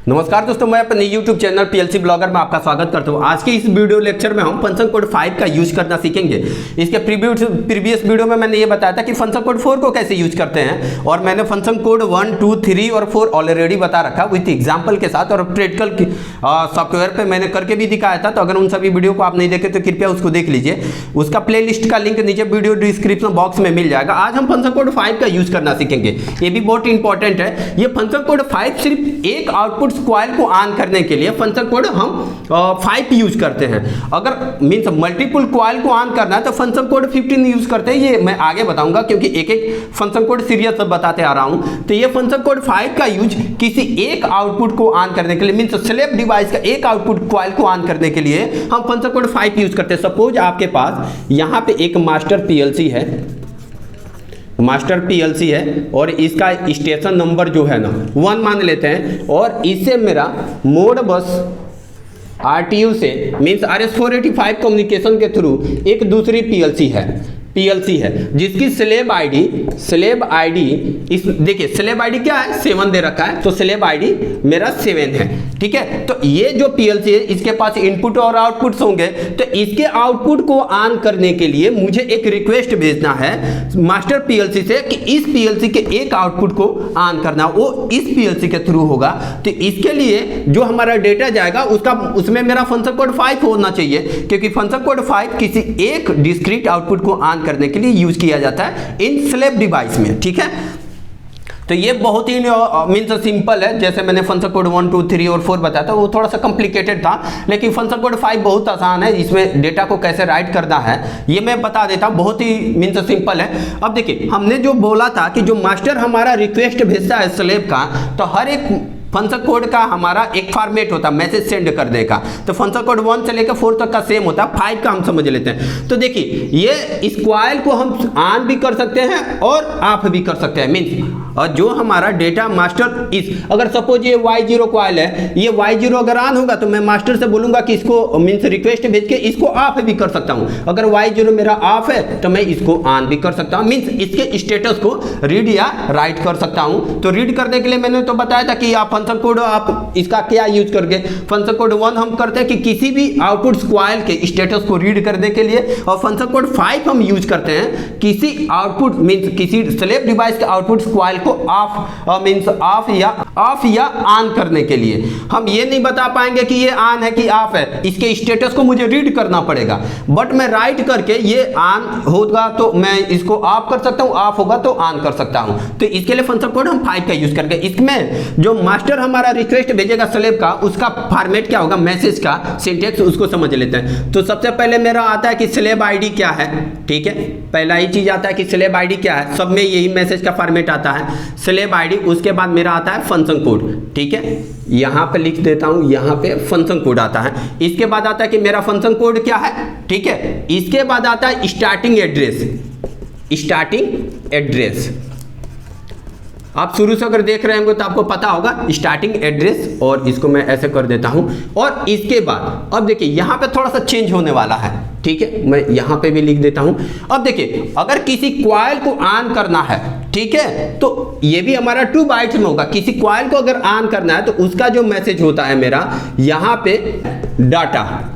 नमस्कार दोस्तों, मैं अपने YouTube चैनल PLC ब्लॉगर में आपका स्वागत करता हूं। आज के इस वीडियो लेक्चर में हम फंक्शन कोड 5 का यूज करना सीखेंगे। इसके प्रीवियस वीडियो में मैंने ये बताया था कि फंक्शन कोड 4 को कैसे यूज करते हैं, और मैंने फंक्शन कोड 1, 2, 3 और 4 ऑलरेडी बता रखा विथ एग्जाम्पल के साथ, और प्रैक्टिकल सॉफ्टवेयर पे मैंने करके भी दिखाया था। तो अगर उन सभी वीडियो को आप नहीं देखे तो कृपया उसको देख लीजिए। उसका प्ले लिस्ट का लिंक नीचे वीडियो डिस्क्रिप्शन बॉक्स में मिल जाएगा। आज हम फंक्शन कोड 5 का यूज करना सीखेंगे। ये भी बहुत इंपॉर्टेंट है। ये फंक्शन कोड 5 सिर्फ एक आउटपुट कॉइल को ऑन करने के लिए फंक्शन कोड हम 5 यूज करते हैं। अगर मींस मल्टीपल कॉइल को ऑन करना है तो फंक्शन कोड 15 यूज करते हैं। ये मैं आगे बताऊंगा क्योंकि एक एक फंक्शन कोड सीरियस बताते आ रहा हूं। तो ये फंक्शन कोड 5 का यूज किसी एक आउटपुट को ऑन करने के लिए, मींस स्लेव डिवाइस का एक आउटपुट कॉइल को ऑन करने के लिए हम फंक्शन कोड 5 यूज करते हैं। सपोज आपके पास यहां पे एक मास्टर पीएलसी है और इसका स्टेशन नंबर जो है ना 1 मान लेते हैं, और इससे मेरा मोड बस RTU से मींस RS485 कम्युनिकेशन के थ्रू एक दूसरी पीएलसी है जिसकी स्लेब आईडी इस देखिए स्लेब आईडी क्या है 7 दे रखा है, तो स्लेब आईडी मेरा 7 है। ठीक है, तो ये जो पीएलसी है इसके पास इनपुट और आउटपुट्स होंगे। तो इसके आउटपुट को ऑन करने के लिए मुझे एक रिक्वेस्ट भेजना है मास्टर पीएलसी से कि इस पीएलसी के एक आउटपुट को ऑन करना, वो इस पीएलसी के थ्रू होगा। तो इसके लिए जो हमारा डेटा जाएगा उसमें मेरा फंक्शन कोड 5 होना चाहिए, क्योंकि फंक्शन कोड 5 किसी एक डिस्क्रीट आउटपुट को ऑन करने के लिए यूज किया जाता है इन स्लेव डिवाइस में। ठीक है, तो ये बहुत ही मीन्स सिंपल है। जैसे मैंने फंक्शन कोड 1, 2, 3 और 4 बताया था, वो थोड़ा सा कॉम्प्लिकेटेड था, लेकिन फंक्शन कोड 5 बहुत आसान है। इसमें डेटा को कैसे राइट करना है ये मैं बता देता हूँ, बहुत ही मीन्स सिंपल है। अब देखिए, हमने जो बोला था कि जो मास्टर हमारा रिक्वेस्ट भेजता है स्लेव का, तो हर एक फंक्शन कोड का हमारा एक फॉर्मेट होता है मैसेज सेंड करने का। तो फंक्शन कोड 1 से लेकर 4 तक का सेम होता है। 5 का हम समझ लेते हैं। तो देखिए, ये इस कॉइल को हम ऑन भी कर सकते हैं और ऑफ भी कर सकते हैं। मीन्स और जो हमारा डेटा मास्टर अगर सपोज ये Y0 कॉइल है, ये Y0 अगर ऑन होगा तो मैं मास्टर से बोलूंगा कि इसको मीन्स रिक्वेस्ट भेज के इसको ऑफ भी कर सकता हूं। अगर Y0 मेरा ऑफ है तो मैं इसको ऑन भी कर सकता हूं, मीन्स इसके स्टेटस को रीड या राइट कर सकता हूं। तो रीड करने के लिए मैंने तो बताया था कि आप फंक्शन कोड आप इसका क्या यूज करके फंक्शन कोड 1 हम करते हैं कि किसी भी आउटपुट कॉइल के स्टेटस को रीड करने के लिए, और फंक्शन कोड 5 हम यूज करते हैं किसी आउटपुट मींस किसी स्लेव डिवाइस के आउटपुट कॉइल को ऑफ मींस ऑफ या ऑन करने के लिए। हम ये नहीं बता पाएंगे कि ये ऑन है कि ऑफ है, इसके स्टेटस को मुझे रीड करना पड़ेगा। बट मैं राइट करके ये ऑन होगा तो मैं इसको ऑफ कर सकता हूं, ऑफ होगा तो ऑन कर सकता हूं। तो इसके लिए फंक्शन कोड हम 5 का यूज करके, इसमें जो मास्टर हमारा रिक्वेस्ट भेजेगा स्लेव का, उसका फॉर्मेट क्या होगा, मैसेज का सिंटेक्स, उसको समझ लेते हैं। तो सबसे पहले मेरा आता है कि स्लेव आईडी क्या है। ठीक है, पहला ही चीज आता है कि स्लेव आईडी क्या है। सब में यही मैसेज का फॉर्मेट आता है, स्लेव आईडी। उसके बाद मेरा आता है फंक्शन कोड। ठीक है, यहां पे लिख देता हूं, यहां पे फंक्शन कोड आता है। इसके बाद आता है कि मेरा फंक्शन कोड क्या है। ठीक है, इसके बाद आता है स्टार्टिंग एड्रेस। आप शुरू से अगर देख रहे होंगे तो आपको पता होगा स्टार्टिंग एड्रेस, और इसको मैं ऐसे कर देता हूं। और इसके बाद अब देखिए यहां पे थोड़ा सा चेंज होने वाला है। ठीक है, मैं यहां पे भी लिख देता हूं। अब देखिए, अगर किसी कॉइल को ऑन करना है, ठीक है, तो ये भी हमारा 2 बाइट्स में होगा। किसी कॉइल को अगर ऑन करना है तो उसका जो मैसेज होता है मेरा यहां पे डाटा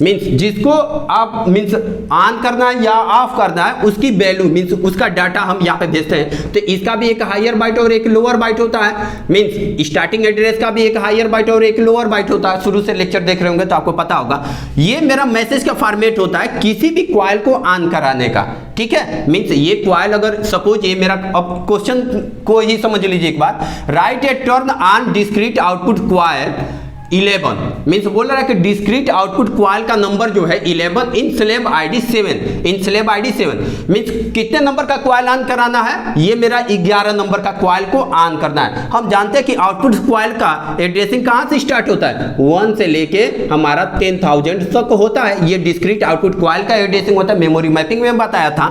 मीन्स जिसको आप मीन्स ऑन करना है या ऑफ करना है, उसकी वैल्यू मीन्स उसका डाटा हम यहाँ पे भेजते हैं। तो इसका भी एक हायर बाइट और एक लोअर बाइट होता है। मीन्स स्टार्टिंग एड्रेस का भी एक हायर बाइट और एक लोअर बाइट होता है। शुरू से लेक्चर देख रहे होंगे तो आपको पता होगा। ये मेरा मैसेज का फॉर्मेट होता है किसी भी कॉइल को ऑन कराने का। ठीक है, मीन्स ये कॉइल अगर सपोज ये मेरा, अब क्वेश्चन को ही समझ लीजिए एक बार। Write a turn on discrete output coil 11 means बोल रहा है कि डिस्क्रीट आउटपुट कॉइल का नंबर जो है 11 इन स्लेव आईडी 7 मीन्स कितने नंबर का कॉइल ऑन कराना है, ये मेरा 11 नंबर का कॉइल को ऑन करना है। हम जानते हैं कि आउटपुट कॉइल का एड्रेसिंग कहां से स्टार्ट होता है, 1 से लेके हमारा 10,000 तक होता है। ये डिस्क्रीट आउटपुट कॉइल का एड्रेसिंग होता है। मेमोरी मैपिंग में बताया था।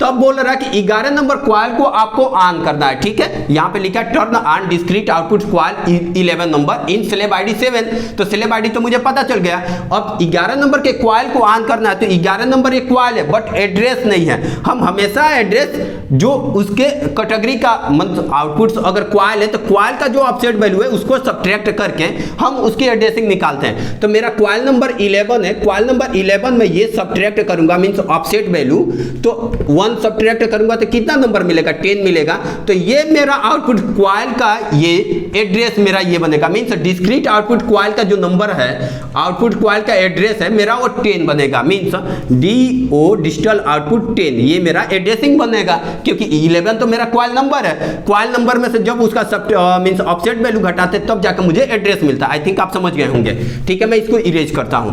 तब बोल रहा है कि 11 नंबर क्वाइल को आपको ऑन करना है, ठीक है। यहाँ पे लिखा है turn on discrete output coil 11 number in slab ID 7, तो स्लेब आईडी तो मुझे पता चल गया। अब 11 नंबर के क्वाइल को ऑन करना है, तो 11 नंबर एक क्वाइल है बट एड्रेस नहीं है। हम हमेशा एड्रेस जो उसके कैटेगरी का मतलब आउटपुट अगर क्वाइल है तो क्वाइल का जो ऑफसेट वैल्यू है उसको सब्ट्रैक्ट करके हम उसकी एड्रेसिंग निकालते हैं। तो मेरा क्वाइल नंबर 11 है, क्वाइल नंबर 11 में ये सब्ट्रैक्ट करूंगा मींस ऑफसेट वैल्यू, तो 1 सब्ट्रैक्ट करूंगा तो कितना नंबर मिलेगा, 10 मिलेगा। तो ये मेरा आउटपुट क्वाइल का ये एड्रेस मेरा ये बनेगा मींस डिस्क्रीट आउटपुट क्वाइल का जो नंबर है, आउटपुट क्वाइल का एड्रेस है मेरा वो 10 बनेगा मींस DO डिजिटल आउटपुट 10, ये मेरा एड्रेसिंग बनेगा क्योंकि 11 तो मेरा क्वाइल नंबर है। क्वाइल नंबर में से जब उसका मींस ऑफसेट वैल्यू घटाते तब जाकर मुझे एड्रेस मिलता है। आई थिंक आप समझ गए होंगे, ठीक है। मैं इसको इरेज करता हूं।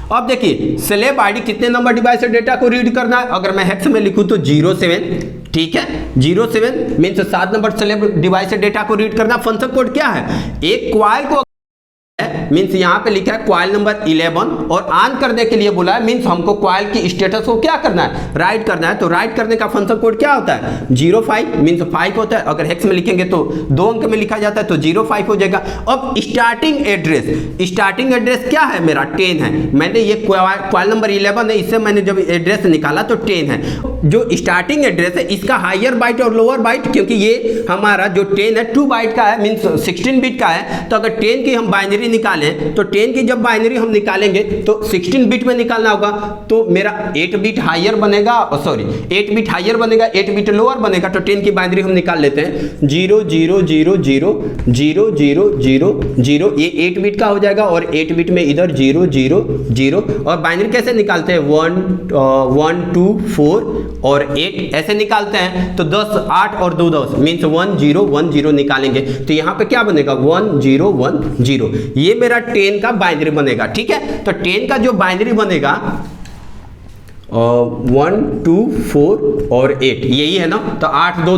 अब देखिए स्लेब आईडी कितने नंबर डिवाइस से डेटा को रीड करना है, अगर मैं हेक्स में लिखूं तो 07, ठीक है। 07 मींस 7 नंबर स्लेब डिवाइस से डेटा को रीड करना। फंक्शन कोड क्या है, एक क्वाइल को मींस यहाँ पे लिखा है क्वाइल नंबर 11 और ऑन करने के लिए बोला है मींस हमको क्वाइल की स्टेटस को क्या करना है, राइट करना है। तो राइट करने का फंक्शन कोड क्या होता है, 05 मींस 5 होता है। अगर हेक्स में लिखेंगे तो 2 अंक में लिखा जाता है तो 05 हो जाएगा। अब स्टार्टिंग एड्रेस क्या है मेरा 10 है। मैंने ये क्वाइल नंबर 11 है, इससे मैंने जब एड्रेस निकाला तो 10 है। जो स्टार्टिंग एड्रेस है इसका हायर बाइट और लोअर बाइट, क्योंकि ये हमारा जो 10 है 2 बाइट का है मींस 16 बिट का है। तो अगर 10 की हम बाइनरी निकालें तो 10 की जब बाइनरी हम निकालेंगे तो 16 बिट में निकालना होगा। तो मेरा 8 बिट हायर बनेगा, 8 बिट हायर बनेगा, 8 बिट लोअर बनेगा। तो 10 की बाइनरी हम निकाल लेते हैं 0 0 0 0 0 0 0 0, ये 8 बिट का हो जाएगा और 8 बिट में इधर 0 0 0। और बाइनरी कैसे निकालते हैं 1 2 4 और 8 ऐसे निकालते हैं। तो 10 8 और 2 10 मीन्स 1 0 1 0 निकालेंगे तो यहाँ पे क्या बनेगा 1 0 1 0। ये मेरा 10 का बाइनरी बनेगा, ठीक है। तो 10 का जो बाइनरी बनेगा 1 2 4 और 8 यही है ना। तो 8 2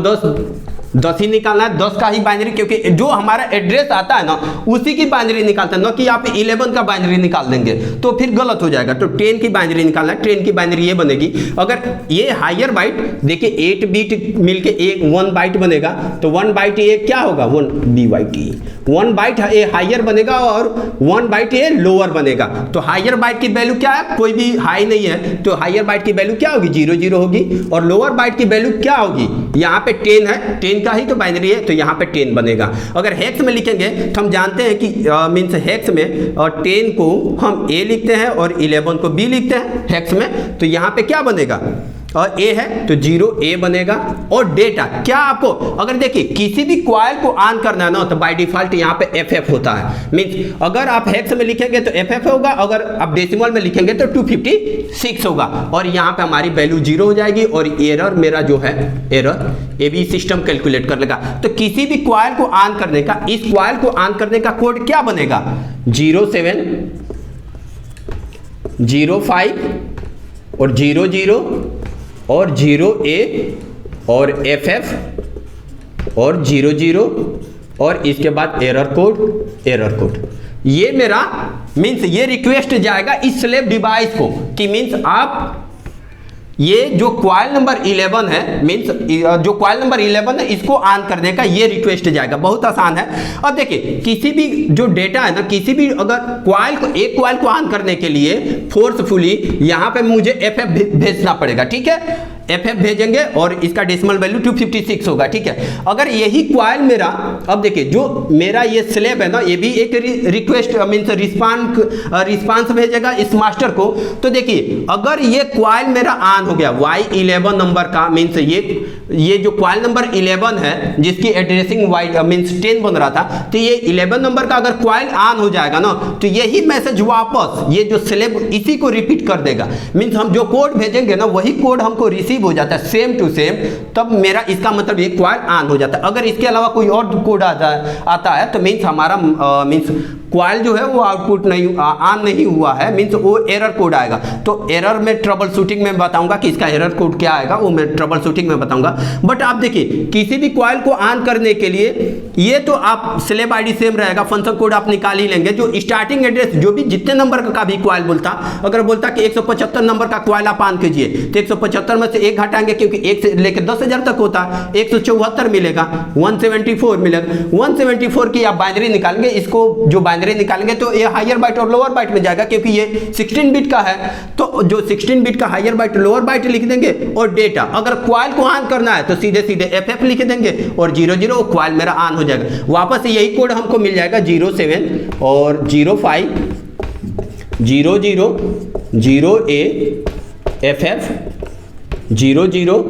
10 ही निकालना है, 10 का ही बाइनरी, क्योंकि जो हमारा एड्रेस आता है ना उसी की बाइनरी निकालते हैं ना कि आप 11 का बाइनरी निकाल देंगे तो फिर गलत हो जाएगा। तो 10 की बाइनरी निकालना है, 10 की बाइनरी ये बनेगी। अगर ये हायर बाइट देखिए 8 बिट मिलके एक 1 बाइट बनेगा तो 1 बाइट ये क्या होगा 1 BYT, 1 बाइट ये हायर बनेगा और 1 बाइट ये लोअर बनेगा। तो हायर बाइट की वैल्यू क्या है, कोई भी हाई नहीं है तो हायर बाइट की वैल्यू क्या होगी 0 0 होगी और लोअर बाइट की वैल्यू क्या होगी, यहाँ पे 10 है, 10 का ही तो बाइनरी है तो यहाँ पे 10 बनेगा। अगर हेक्स में लिखेंगे तो हम जानते हैं कि मींस हेक्स में 10 को हम A लिखते हैं और 11 को B लिखते हैं हेक्स में। तो यहाँ पे क्या बनेगा और A है तो 0A बनेगा। और डेटा क्या आपको अगर देखिए किसी भी क्वाइल को ऑन करना है ना तो बाय डिफॉल्ट यहाँ पे FF होता है। मींस अगर आप हेक्स में लिखेंगे तो FF होगा, अगर आप डेसिमल में लिखेंगे तो 256 होगा और यहाँ पे हमारी वैल्यू 0 हो जाएगी और एरर मेरा जो है एरर ये भी सिस्टम कैलकुलेट कर लेगा। तो किसी भी क्वाइल को ऑन करने का, इस क्वाइल को ऑन करने का कोड क्या बनेगा 07 05 और 00 और 0A और FF और 00 और इसके बाद एरर कोड। ये मेरा मींस ये रिक्वेस्ट जाएगा इस स्लेब डिवाइस को कि मींस आप ये जो क्वाइल नंबर 11 है मींस जो क्वाइल नंबर 11 है इसको ऑन करने का ये रिक्वेस्ट जाएगा। बहुत आसान है। अब देखिए किसी भी जो डेटा है ना, किसी भी अगर क्वाइल को एक क्वाइल को ऑन करने के लिए फोर्सफुली यहाँ पे मुझे FF भेजना पड़ेगा, ठीक है। FF भेजेंगे और इसका डेसिमल वैल्यू 256 होगा, ठीक है। अगर यही क्वाइल मेरा, अब देखिए जो मेरा ये स्लेब है ना ये भी एक रिक्वेस्ट मींस रिस्पांस भेजेगा इस मास्टर को। तो देखिए अगर ये क्वाइल मेरा ऑन हो गया Y11 नंबर का मींस ये जो क्वाइल नंबर 11 है जिसकी एड्रेसिंग मींस 10 बन रहा था, तो ये 11 नंबर का अगर क्वाइल ऑन हो जाएगा ना तो यही मैसेज वापस ये जो स्लेब इसी को रिपीट कर देगा। मींस हम जो कोड भेजेंगे ना वही कोड हमको रिसीव हो जाता है सेम टू सेम, तब मेरा इसका मतलब ये क्वाइल ऑन हो जाता है। अगर इसके अलावा कोई और कोड आता है तो मींस हमारा मींस कॉइल जो है वो आउटपुट नहीं ऑन नहीं हुआ है, मीन्स वो एरर कोड आएगा। तो एरर में ट्रबल शूटिंग में बताऊंगा कि इसका एरर कोड क्या आएगा, वो मैं ट्रबल शूटिंग में बताऊंगा। बट आप देखिए किसी भी कॉइल को ऑन करने के लिए ये तो आप स्लेब आईडी सेम रहेगा, फंक्शन कोड आप निकाल ही लेंगे। जो स्टार्टिंग एड्रेस जो भी जितने नंबर का भी कॉइल बोलता, अगर बोलता कि 175 नंबर का कॉइल आप ऑन कीजिए तो 175 में से 1 घटाएंगे, क्योंकि 1 से लेकर 10,000 तक होता है, 174 मिलेगा, 174 मिलेगा। 174 की आप बाइनरी निकालेंगे, इसको जो बाइनरी निकालेंगे तो ये हायर बाइट और लोअर बाइट में जाएगा, क्योंकि ये 16 बिट का है। तो जो 16 बिट का हायर बाइट लोअर बाइट लिख देंगे, और डेटा अगर कॉइल को ऑन करना है तो सीधे सीधे FF लिख देंगे और 00 कॉइल मेरा ऑन हो जाएगा। वापस यही कोड हमको मिल जाएगा 07 और 05 00 0A FF 00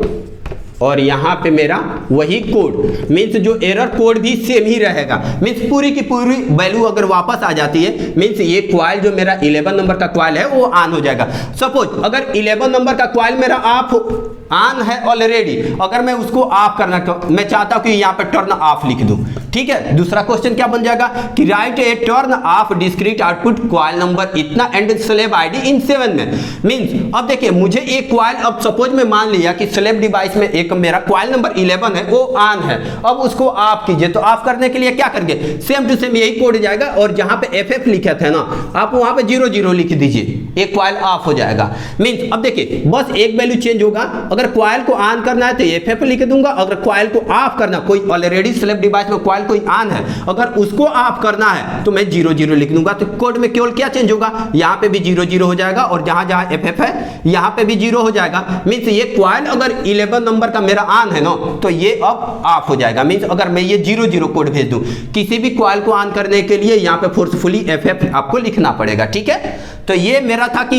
और यहाँ पे मेरा वही कोड, मीन्स जो एरर कोड भी सेम ही रहेगा। मीन्स पूरी की पूरी वैल्यू अगर वापस आ जाती है, मीन्स ये कॉइल जो मेरा 11 नंबर का कॉइल है वो ऑन हो जाएगा। सपोज अगर 11 नंबर का कॉइल मेरा ऑफ ऑन है ऑलरेडी, अगर मैं उसको ऑफ करना, मैं चाहता हूं कि यहाँ पे टर्न ऑफ लिख दूं, ठीक है। दूसरा क्वेश्चन क्या बन जाएगा कि write a turn off discrete output coil number इतना एंड स्लेब आईडी इन 7 में। मीन्स अब देखिए मुझे एक कॉइल, अब सपोज में मान लिया कि स्लेब डिवाइस में एक मेरा कॉइल नंबर 11 है वो ऑन है, अब उसको ऑफ कीजिए। तो ऑफ करने के लिए क्या करेंगे, सेम टू सेम यही कोड जाएगा और जहां पे FF लिखे थे ना, आप वहां पे 00 लिख दीजिए, एक कॉइल ऑफ हो जाएगा। मीन्स अब देखिए बस एक वैल्यू चेंज होगा, अगर कॉइल को ऑन करना है तो FF लिख दूंगा, अगर कॉइल को ऑफ करना, कोई ऑलरेडी स्लेब डिवाइस में कॉइल कोई ऑन है, अगर उसको ऑफ करना है तो मैं 00 लिख दूंगा। तो कोड में केवल क्या चेंज होगा, यहाँ पे भी 00 हो जाएगा और जहां जहां FF है यहाँ पे भी 0 हो जाएगा। मीन्स ये कॉइल अगर 11 नंबर का मेरा ऑन है ना, तो ये अब ऑफ हो जाएगा। मीन्स अगर मैं ये 00 कोड भेज दूं, किसी भी कॉइल को ऑन करने के लिए यहाँ पे फोर्सफुली FF आपको लिखना पड़ेगा, ठीक है। तो ये मेरा था कि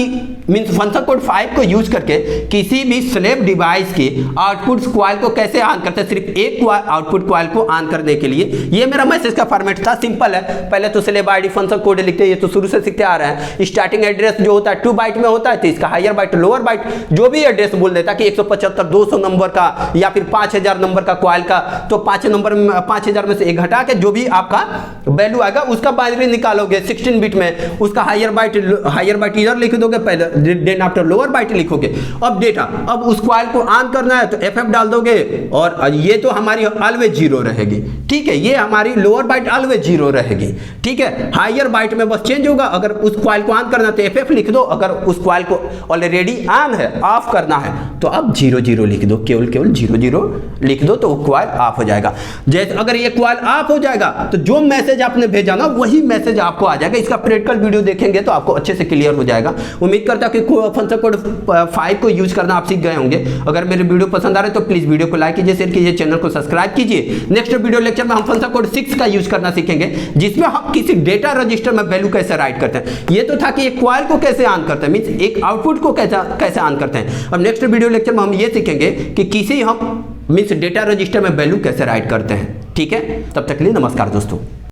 मीन्स फंक्शन कोड 5 को यूज करके किसी भी स्लेब डिवाइस के आउटपुट कॉइल को कैसे ऑन करते हैं, सिर्फ एक आउटपुट कॉइल को ऑन करने के लिए। ये मेरा मैसेज का फॉर्मेट था, सिंपल है। पहले तो स्लेब आईडी फंक्शन कोड लिखते हैं, ये तो शुरू से सीखते आ रहे हैं। स्टार्टिंग एड्रेस जो होता है 2 बाइट में होता है, तो इसका हायर बाइट लोअर बाइट जो भी एड्रेस बोल देता कि 175 200 नंबर का या फिर 5000 नंबर का कॉइल का, तो 5000 में से 1 घटा के जो भी आपका वैल्यू आएगा उसका बाइनरी निकालोगे 16 बिट में, उसका हायर बाइट इधर लिख दोगे पहले, देन आफ्टर लोअर बाइट लिखोगे। अब डेटा, अब उस कॉइल को ऑन करना है तो FF डाल दोगे और ये तो हमारी ऑलवेज 0 रहेगी, ठीक है। ये हमारी लोअर बाइट ऑलवेज 0 रहेगी, ठीक है। हायर बाइट में बस चेंज होगा, अगर उस कॉइल को ऑन करना तो FF लिख दो, अगर उस कॉइल को ऑलरेडी ऑन है, ऑफ करना है तो अब 00 लिख दो, केवल 00 लिख दो, तो कॉइल ऑफ हो जाएगा। जैसे अगर ये कॉइल ऑफ हो जाएगा तो जो मैसेज आपने भेजा ना वही मैसेज आपको आ जाएगा। इसका प्रैक्टिकल वीडियो देखेंगे तो आपको अच्छे से क्लियर हो जाएगा। उम्मीद करता हूं कि फंक्शन कोड 5 को यूज करना आप सीख गए होंगे। अगर मेरे वीडियो पसंद आ रहे तो प्लीज वीडियो को लाइक कीजिए, शेयर कीजिए, चैनल को सब्सक्राइब कीजिए। नेक्स्ट वीडियो लेक्चर में हम फंक्शन कोड 6 का यूज करना सीखेंगे, जिसमें हम किसी डेटा रजिस्टर में वैल्यू कैसे राइट करते हैं। ये तो था कि एक कॉइल को कैसे ऑन करते हैं, मींस एक आउटपुट को कैसे ऑन करते हैं। अब नेक्स्ट वीडियो लेक्चर में हम ये सीखेंगे कि किसी हम मींस डेटा रजिस्टर में वैल्यू कैसे राइट करते हैं, ठीक है। तब तक के लिए नमस्कार दोस्तों।